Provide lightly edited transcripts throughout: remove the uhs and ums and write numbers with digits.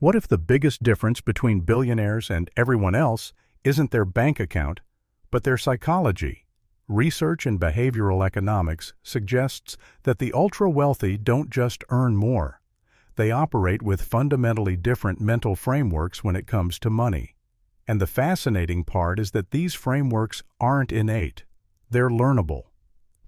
What if the biggest difference between billionaires and everyone else isn't their bank account, but their psychology? Research in behavioral economics suggests that the ultra-wealthy don't just earn more. They operate with fundamentally different mental frameworks when it comes to money. And the fascinating part is that these frameworks aren't innate. They're learnable.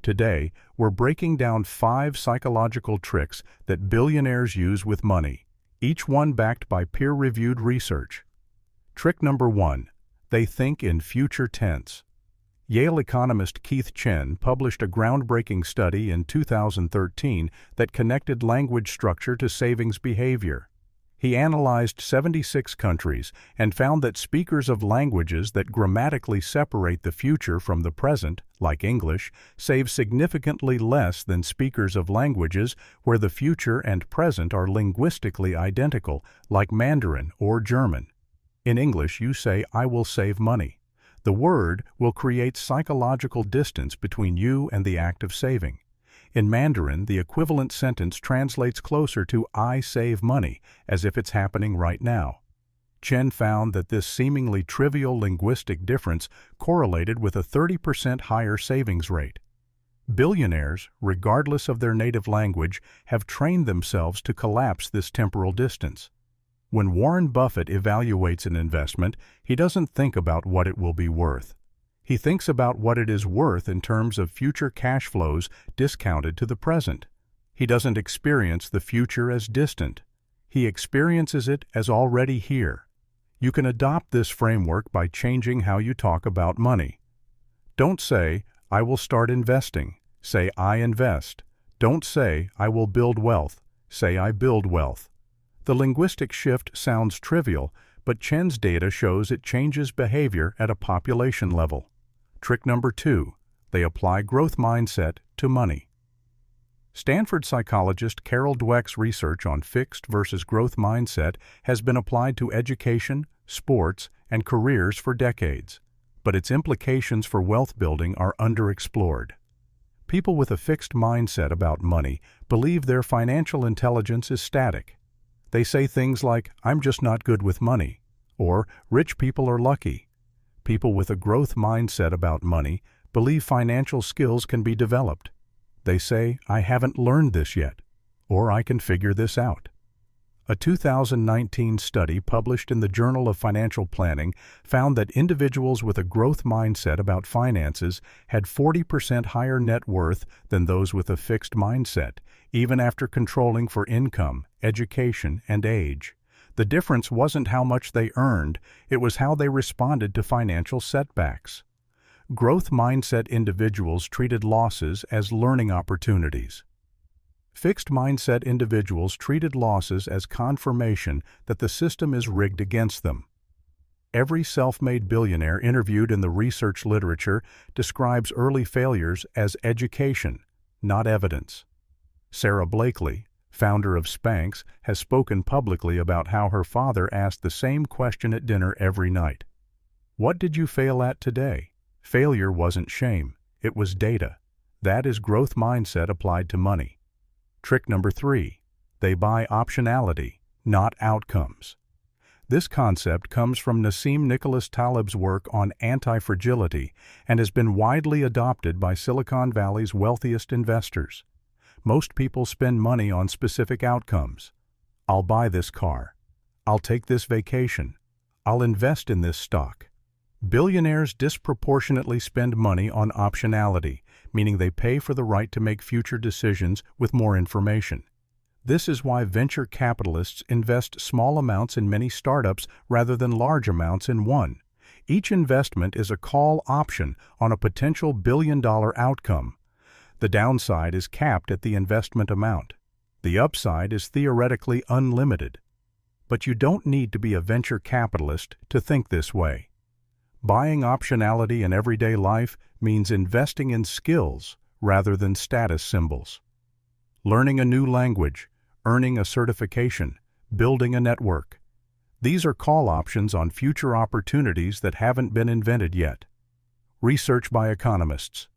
Today, we're breaking down 5 psychological tricks that billionaires use with money, each one backed by peer-reviewed research. Trick number 1. They think in future tense. Yale economist Chen published a groundbreaking study in 2013 that connected language structure to savings behavior. He analyzed 76 countries and found that speakers of languages that grammatically separate the future from the present, like English, save significantly less than speakers of languages where the future and present are linguistically identical, like Mandarin or German. In English, you say, "I will save money." The word will create psychological distance between you and the act of saving. In Mandarin, the equivalent sentence translates closer to "I save money," as if it's happening right now. Chen found that this seemingly trivial linguistic difference correlated with a 30% higher savings rate. Billionaires, regardless of their native language, have trained themselves to collapse this temporal distance. When Warren Buffett evaluates an investment, he doesn't think about what it will be worth. He thinks about what it is worth in terms of future cash flows discounted to the present. He doesn't experience the future as distant. He experiences it as already here. You can adopt this framework by changing how you talk about money. Don't say, "I will start investing." Say, "I invest." Don't say, "I will build wealth." Say, "I build wealth." The linguistic shift sounds trivial, but Chen's data shows it changes behavior at a population level. Trick number 2. They apply growth mindset to money. Stanford psychologist Carol Dweck's research on fixed versus growth mindset has been applied to education, sports, and careers for decades, but its implications for wealth building are underexplored. People with a fixed mindset about money believe their financial intelligence is static. They say things like, "I'm just not good with money," or "rich people are lucky." People with a growth mindset about money believe financial skills can be developed. They say, "I haven't learned this yet," or "I can figure this out." A 2019 study published in the Journal of Financial Planning found that individuals with a growth mindset about finances had 40% higher net worth than those with a fixed mindset, even after controlling for income, education, and age. The difference wasn't how much they earned, it was how they responded to financial setbacks. Growth mindset individuals treated losses as learning opportunities. Fixed mindset individuals treated losses as confirmation that the system is rigged against them. Every self-made billionaire interviewed in the research literature describes early failures as education, not evidence. Sarah Blakely, founder of Spanx, has spoken publicly about how her father asked the same question at dinner every night. "What did you fail at today?" Failure wasn't shame, it was data. That is growth mindset applied to money. Trick number 3. They buy optionality, not outcomes. This concept comes from Nassim Taleb's work on anti-fragility and has been widely adopted by Silicon Valley's wealthiest investors. Most people spend money on specific outcomes. "I'll buy this car." "I'll take this vacation." "I'll invest in this stock." Billionaires disproportionately spend money on optionality, meaning they pay for the right to make future decisions with more information. This is why venture capitalists invest small amounts in many startups rather than large amounts in one. Each investment is a call option on a potential billion-dollar outcome. The downside is capped at the investment amount. The upside is theoretically unlimited. But you don't need to be a venture capitalist to think this way. Buying optionality in everyday life means investing in skills rather than status symbols. Learning a new language, earning a certification, building a network. These are call options on future opportunities that haven't been invented yet. Research by economists.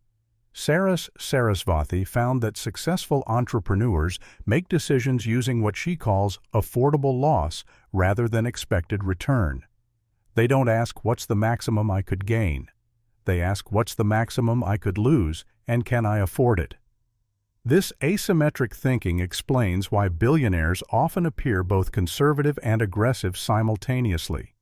Saras Sarasvathy found that successful entrepreneurs make decisions using what she calls affordable loss rather than expected return. They don't ask what's the maximum I could gain. They ask what's the maximum I could lose and can I afford it? This asymmetric thinking explains why billionaires often appear both conservative and aggressive simultaneously.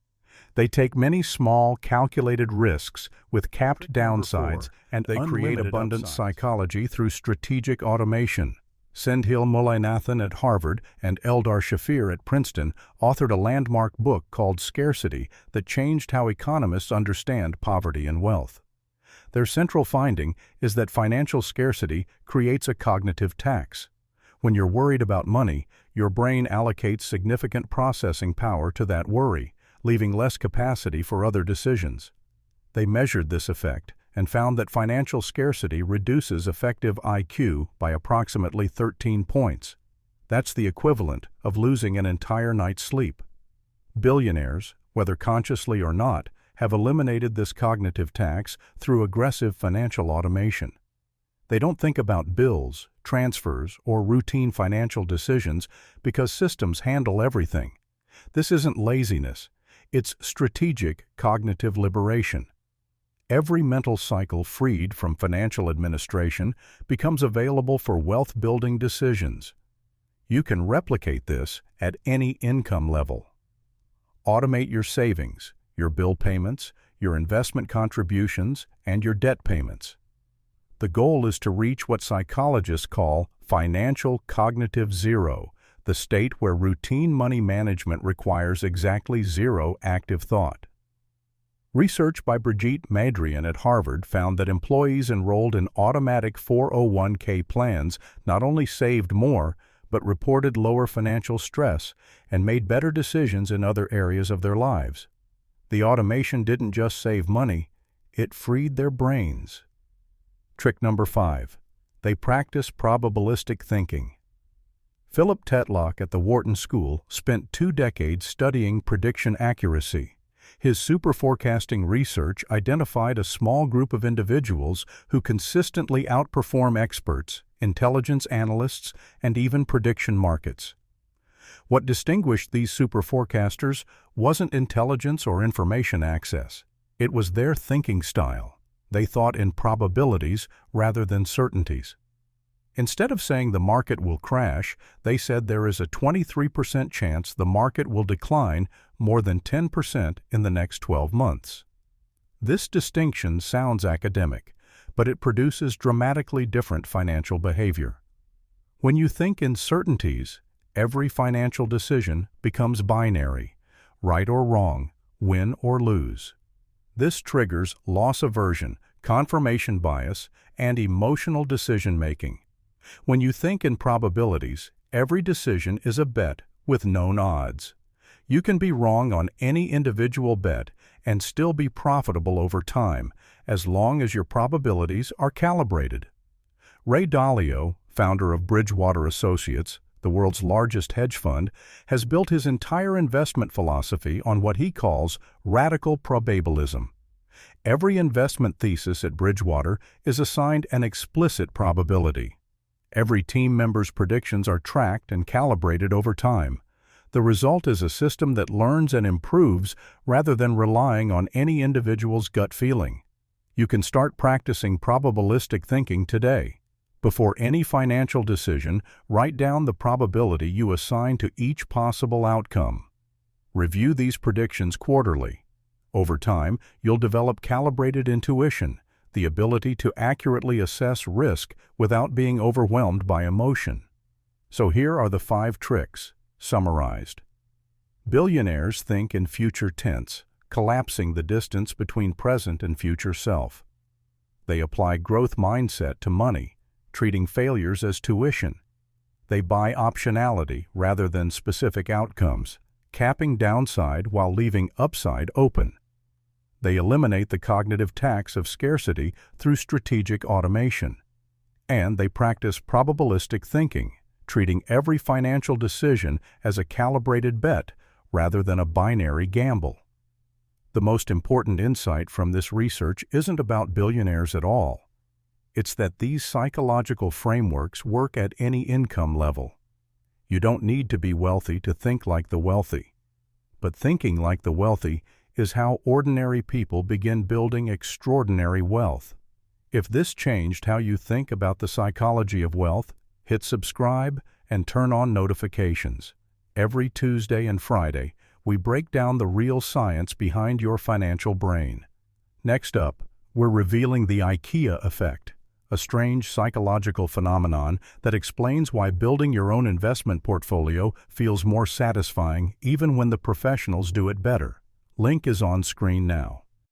They take many small, calculated risks with capped downsides, and they create abundant psychology through strategic automation. Sendhil Mullainathan at Harvard and Eldar Shafir at Princeton authored a landmark book called Scarcity that changed how economists understand poverty and wealth. Their central finding is that financial scarcity creates a cognitive tax. When you're worried about money, your brain allocates significant processing power to that worry, leaving less capacity for other decisions. They measured this effect and found that financial scarcity reduces effective IQ by approximately 13 points. That's the equivalent of losing an entire night's sleep. Billionaires, whether consciously or not, have eliminated this cognitive tax through aggressive financial automation. They don't think about bills, transfers, or routine financial decisions because systems handle everything. This isn't laziness. It's strategic cognitive liberation. Every mental cycle freed from financial administration becomes available for wealth-building decisions. You can replicate this at any income level. Automate your savings, your bill payments, your investment contributions, and your debt payments. The goal is to reach what psychologists call financial cognitive zero, the state where routine money management requires exactly zero active thought. Research by Brigitte Madrian at Harvard found that employees enrolled in automatic 401k plans not only saved more, but reported lower financial stress and made better decisions in other areas of their lives. The automation didn't just save money, it freed their brains. Trick number 5. They practice probabilistic thinking. Philip Tetlock at the Wharton School spent 2 decades studying prediction accuracy. His superforecasting research identified a small group of individuals who consistently outperform experts, intelligence analysts, and even prediction markets. What distinguished these superforecasters wasn't intelligence or information access. It was their thinking style. They thought in probabilities rather than certainties. Instead of saying the market will crash, they said there is a 23% chance the market will decline more than 10% in the next 12 months. This distinction sounds academic, but it produces dramatically different financial behavior. When you think in certainties, every financial decision becomes binary, right or wrong, win or lose. This triggers loss aversion, confirmation bias, and emotional decision-making. When you think in probabilities, every decision is a bet with known odds. You can be wrong on any individual bet and still be profitable over time, as long as your probabilities are calibrated. Ray Dalio, founder of Bridgewater Associates, the world's largest hedge fund, has built his entire investment philosophy on what he calls radical probabilism. Every investment thesis at Bridgewater is assigned an explicit probability. Every team member's predictions are tracked and calibrated over time. The result is a system that learns and improves rather than relying on any individual's gut feeling. You can start practicing probabilistic thinking today. Before any financial decision, write down the probability you assign to each possible outcome. Review these predictions quarterly. Over time, you'll develop calibrated intuition, the ability to accurately assess risk without being overwhelmed by emotion. So here are the 5 tricks, summarized. Billionaires think in future tense, collapsing the distance between present and future self. They apply growth mindset to money, treating failures as tuition. They buy optionality rather than specific outcomes, capping downside while leaving upside open. They eliminate the cognitive tax of scarcity through strategic automation. And they practice probabilistic thinking, treating every financial decision as a calibrated bet rather than a binary gamble. The most important insight from this research isn't about billionaires at all. It's that these psychological frameworks work at any income level. You don't need to be wealthy to think like the wealthy. But thinking like the wealthy is how ordinary people begin building extraordinary wealth. If this changed how you think about the psychology of wealth, hit subscribe and turn on notifications. Every Tuesday and Friday, we break down the real science behind your financial brain. Next up, we're revealing the IKEA effect, a strange psychological phenomenon that explains why building your own investment portfolio feels more satisfying even when the professionals do it better. Link is on screen now.